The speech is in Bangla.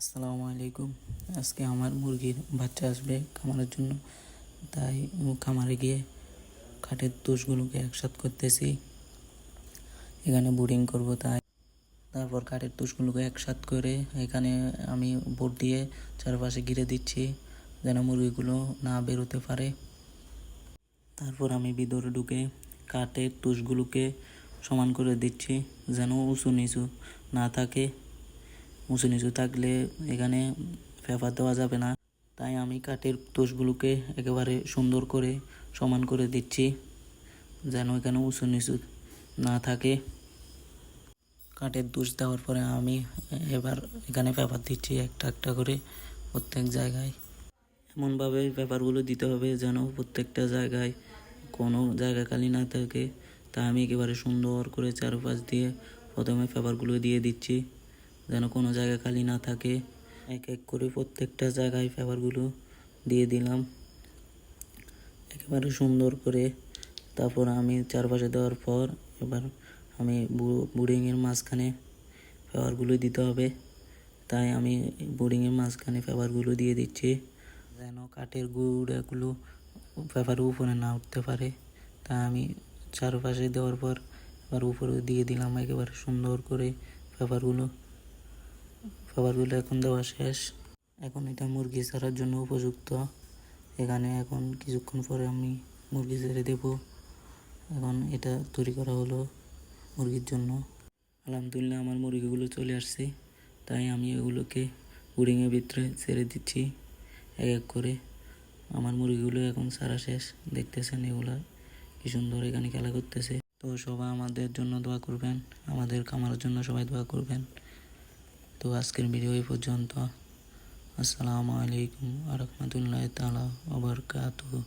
আসসালামু আলাইকুম। আজকে আমার মুরগির বাচ্চা আসবে খামারের জন্য, তাই খামারে গিয়ে কাঠের তুষগুলোকে একসাথে করতেছি। এখানে বোর্ডিং করব, তাই তারপর কাঠের তুষগুলোকে একসাথে করে এখানে আমি বোর্ড দিয়ে চারপাশে ঘিরে দিচ্ছি যেন মুরগিগুলো না বেরোতে পারে। তারপর আমি ভিতরে ঢুকে কাঠের তুষগুলোকে সমান করে দিচ্ছি যেন উঁচু নিচু না থাকে। উঁচু নিচু থাকলে এখানে পেপার দেওয়া যাবে না, তাই আমি কাঠের তুষগুলোকে একেবারে সুন্দর করে সমান করে দিচ্ছি যেন এখানে উঁচু নিচু না থাকে। কাঠের তুষ দেওয়ার পরে আমি এবার এখানে পেপার দিচ্ছি একটা একটা করে প্রত্যেক জায়গায়। এমনভাবে পেপারগুলো দিতে হবে যেন প্রত্যেকটা জায়গায় কোনো জায়গা খালি না থাকে। তা আমি একেবারে সুন্দর করে চারপাশ দিয়ে প্রথমে পেপারগুলো দিয়ে দিচ্ছি যেন কোনো জায়গা খালি না থাকে। এক এক করে প্রত্যেকটা জায়গায় পেপারগুলো দিয়ে দিলাম একেবারে সুন্দর করে। তারপর আমি চারপাশে দেওয়ার পর এবার আমি বোর্ডিংয়ের মাঝখানে পেপারগুলো দিতে হবে, তাই আমি বোর্ডিংয়ের মাঝখানে পেপারগুলো দিয়ে দিচ্ছি যেন কাঠের গুঁড়াগুলো পেপারের উপরে না উঠতে পারে। তাই আমি চারপাশে দেওয়ার পর এবার উপরে দিয়ে দিলাম একেবারে সুন্দর করে পেপারগুলো। এখন দেওয়া শেষ। এখন এটা মুরগি ছাড়ার জন্য উপযুক্ত। এখানে এখন কিছুক্ষণ পরে আমি মুরগি ছেড়ে দেব। এখন এটা তৈরি করা হলো মুরগির জন্য। আলহামদুলিল্লাহ আমার মুরগিগুলো চলে আসছে, তাই আমি এগুলোকে বোর্ডিংয়ের ভিতরে ছেড়ে দিচ্ছি এক এক করে। আমার মুরগিগুলো এখন সারা শেষ, দেখতেছেন এগুলা কি সুন্দর এখানে খেলা করতেছে। তো সবাই আমাদের জন্য দোয়া করবেন, আমাদের খামারের জন্য সবাই দোয়া করবেন। তো আজকের ভিডিও এই পর্যন্ত। আসসালামু আলাইকুম ওয়া রাহমাতুল্লাহি তাআলা ওয়া বারাকাতুহু।